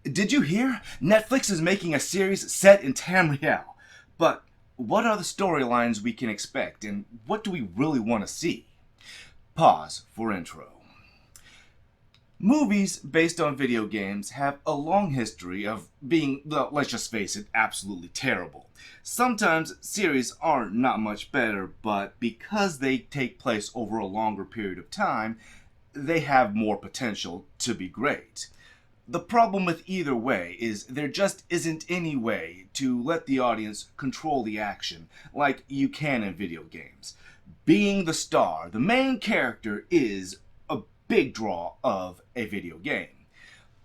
Did you hear? Netflix is making a series set in Tamriel. But what are the storylines we can expect, and what do we really want to see? Pause for intro. Movies based on video games have a long history of being, well, let's just face it, absolutely terrible. Sometimes series are not much better, but because they take place over a longer period of time, they have more potential to be great. The problem with either way is there just isn't any way to let the audience control the action like you can in video games. Being the star, the main character, is a big draw of a video game.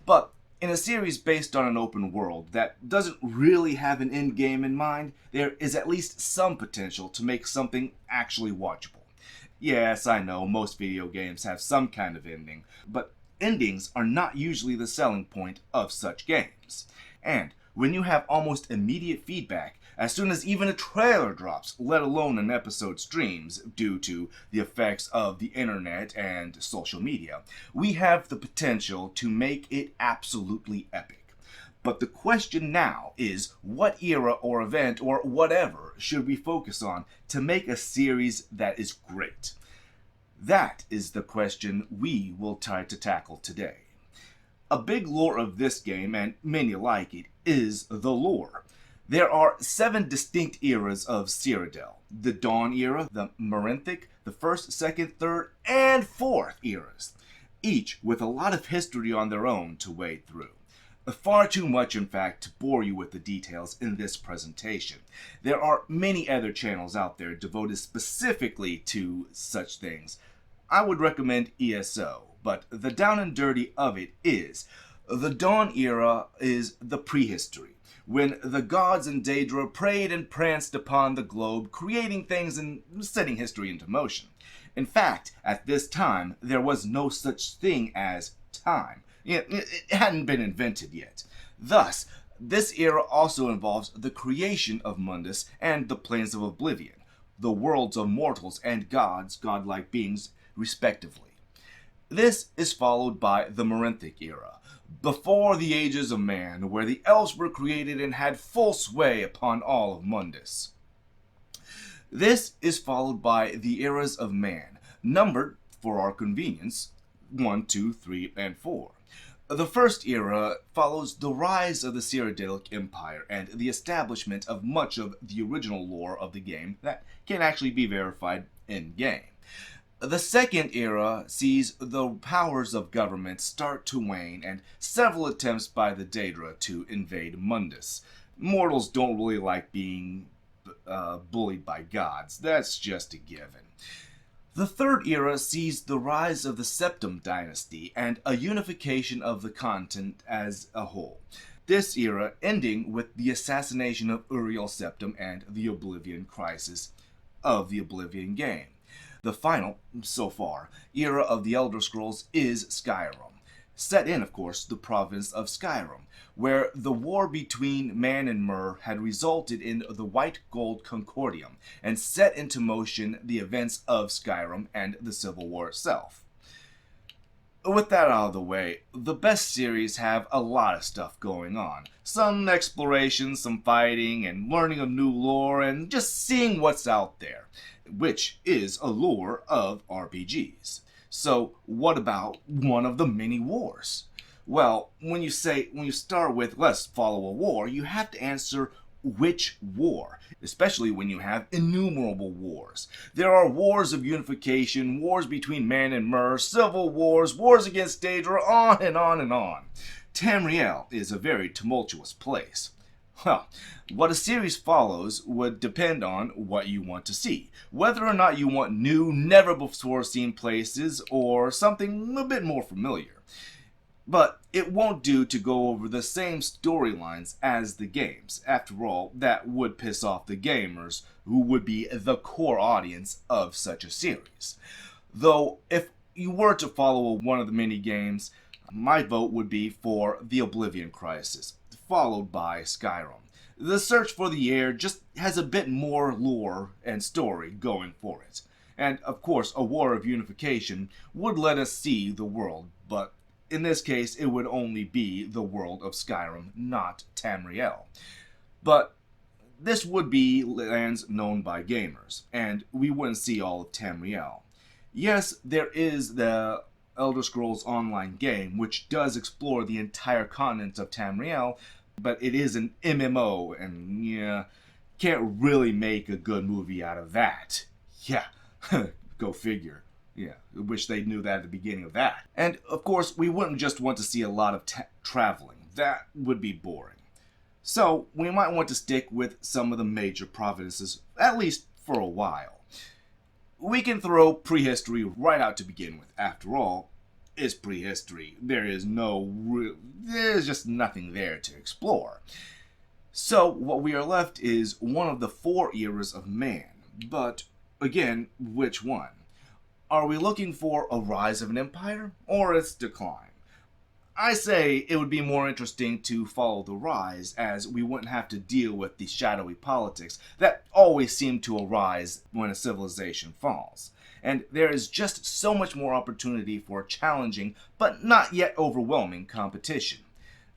But in a series based on an open world that doesn't really have an end game in mind, there is at least some potential to make something actually watchable. Yes, I know most video games have some kind of ending, but endings are not usually the selling point of such games. And when you have almost immediate feedback as soon as even a trailer drops, let alone an episode streams due to the effects of the internet and social media, we have the potential to make it absolutely epic. But the question now is, what era or event or whatever should we focus on to make a series that is great? That is the question we will try to tackle today. A big lore of this game, and many like it, is the lore. There are 7 distinct eras of Cyrodiil: the Dawn era, the Merinthic, the 1st, 2nd, 3rd, and 4th eras, each with a lot of history on their own to wade through. Far too much, in fact, to bore you with the details in this presentation. There are many other channels out there devoted specifically to such things. I would recommend ESO, but the down and dirty of it is, the Dawn era is the prehistory, when the gods and Daedra prayed and pranced upon the globe, creating things and setting history into motion. In fact, at this time, there was no such thing as time. It hadn't been invented yet. Thus, this era also involves the creation of Mundus and the planes of oblivion, the worlds of mortals and gods, godlike beings, respectively. This is followed by the Merinthic era, before the ages of man, where the elves were created and had full sway upon all of Mundus. This is followed by the eras of man, numbered, for our convenience, 1, 2, 3, and 4. The first era follows the rise of the Cyrodiilic Empire and the establishment of much of the original lore of the game that can actually be verified in-game. The second era sees the powers of government start to wane and several attempts by the Daedra to invade Mundus. Mortals don't really like being bullied by gods, that's just a given. The third era sees the rise of the Septim dynasty and a unification of the continent as a whole. This era ending with the assassination of Uriel Septim and the Oblivion crisis of the Oblivion game. The final, so far, era of the Elder Scrolls is Skyrim, set in, of course, the province of Skyrim, where the war between Man and Mer had resulted in the White Gold Concordium and set into motion the events of Skyrim and the Civil War itself. With that out of the way, the best series have a lot of stuff going on. Some exploration, some fighting, and learning of new lore, and just seeing what's out there, which is a lore of RPGs. So what about one of the many wars? Well, when you start with let's follow a war, you have to answer which war, especially when you have innumerable wars. There are wars of unification, wars between Man and Mer, civil wars, wars against Daedra, on and on and on. Tamriel is a very tumultuous place. Well, what a series follows would depend on what you want to see. Whether or not you want new, never-before-seen places, or something a bit more familiar. But it won't do to go over the same storylines as the games. After all, that would piss off the gamers, who would be the core audience of such a series. Though, if you were to follow one of the mini games, my vote would be for the Oblivion Crisis, followed by Skyrim. The Search for the Heir just has a bit more lore and story going for it. And, of course, a War of Unification would let us see the world, but in this case, it would only be the world of Skyrim, not Tamriel. But this would be lands known by gamers, and we wouldn't see all of Tamriel. Yes, there is the Elder Scrolls Online game, which does explore the entire continent of Tamriel, but it is an MMO, and yeah, can't really make a good movie out of that. Yeah, go figure. Yeah, I wish they knew that at the beginning of that. And of course, we wouldn't just want to see a lot of traveling. That would be boring. So, we might want to stick with some of the major provinces, at least for a while. We can throw prehistory right out to begin with. After all, it's prehistory. There's just nothing there to explore. So, what we are left is one of the 4 eras of man. But, again, which one? Are we looking for a rise of an empire, or its decline? I say it would be more interesting to follow the rise, as we wouldn't have to deal with the shadowy politics that always seem to arise when a civilization falls. And there is just so much more opportunity for challenging, but not yet overwhelming competition.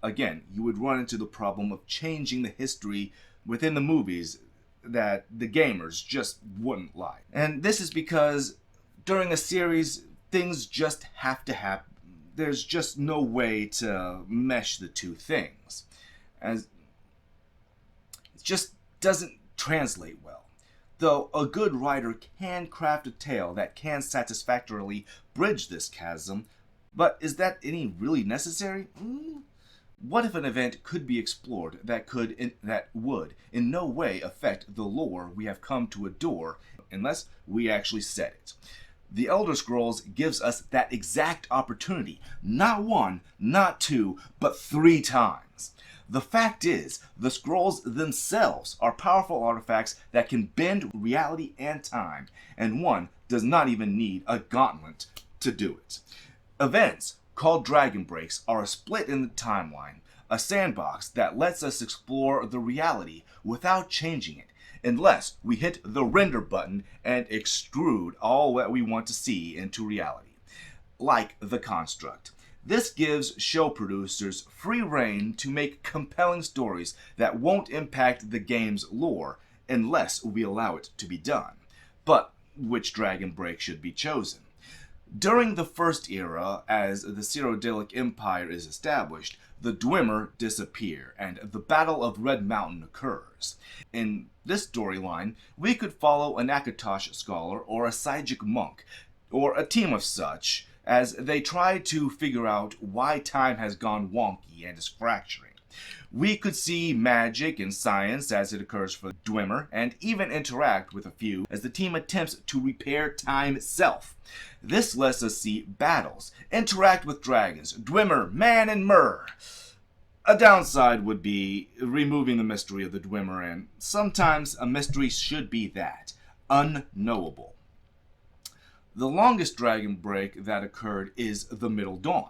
Again, you would run into the problem of changing the history within the movies that the gamers just wouldn't like. And this is because during a series, things just have to happen. There's just no way to mesh the two things, as it just doesn't translate well. Though a good writer can craft a tale that can satisfactorily bridge this chasm, but is that any really necessary? What if an event could be explored that would in no way affect the lore we have come to adore, unless we actually said it? The Elder Scrolls gives us that exact opportunity, not 1, not 2, but 3 times. The fact is, the scrolls themselves are powerful artifacts that can bend reality and time, and one does not even need a gauntlet to do it. Events, called Dragon Breaks, are a split in the timeline, a sandbox that lets us explore the reality without changing it, unless we hit the render button and extrude all that we want to see into reality. Like The Construct. This gives show producers free rein to make compelling stories that won't impact the game's lore unless we allow it to be done. But which Dragon Break should be chosen? During the first era, as the Cyrodiilic Empire is established, the Dwemer disappear, and the Battle of Red Mountain occurs. In this storyline, we could follow an Akatosh scholar or a Psijic monk, or a team of such, as they try to figure out why time has gone wonky and is fracturing. We could see magic and science as it occurs for Dwemer, and even interact with a few as the team attempts to repair time itself. This lets us see battles, interact with dragons, Dwemer, man, and Myrrh. A downside would be removing the mystery of the Dwemer, and sometimes a mystery should be that, unknowable. The longest Dragon Break that occurred is the Middle Dawn.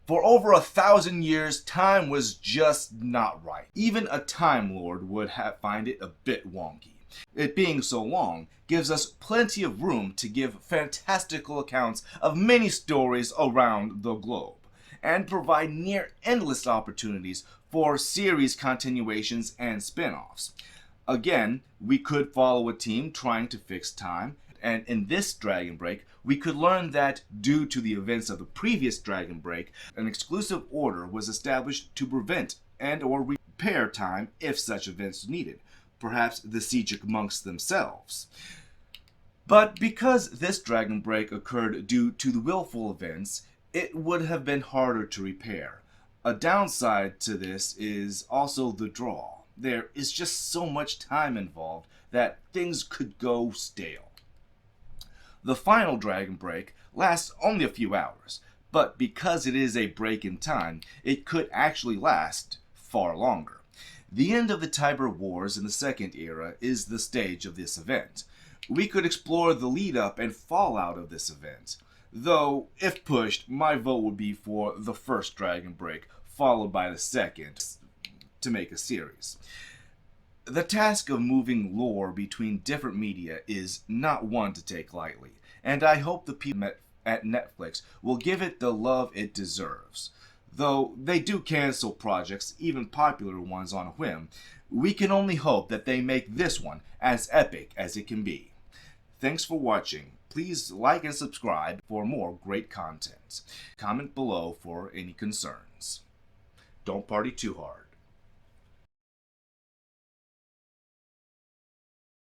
For over 1,000 years, time was just not right. Even a Time Lord would find it a bit wonky. It being so long gives us plenty of room to give fantastical accounts of many stories around the globe, and provide near endless opportunities for series continuations and spin-offs. Again, we could follow a team trying to fix time, and in this Dragon Break, we could learn that due to the events of the previous Dragon Break, an exclusive order was established to prevent and or repair time if such events needed, perhaps the Psijic monks themselves. But because this Dragon Break occurred due to the willful events, it would have been harder to repair. A downside to this is also the draw. There is just so much time involved that things could go stale. The final Dragon Break lasts only a few hours, but because it is a break in time, it could actually last far longer. The end of the Tiber Wars in the Second Era is the stage of this event. We could explore the lead-up and fallout of this event, though, if pushed, my vote would be for the first Dragon Break, followed by the second, to make a series. The task of moving lore between different media is not one to take lightly, and I hope the people at Netflix will give it the love it deserves. Though they do cancel projects, even popular ones, on a whim, we can only hope that they make this one as epic as it can be. Thanks for watching. Please like and subscribe for more great content. Comment below for any concerns. Don't party too hard.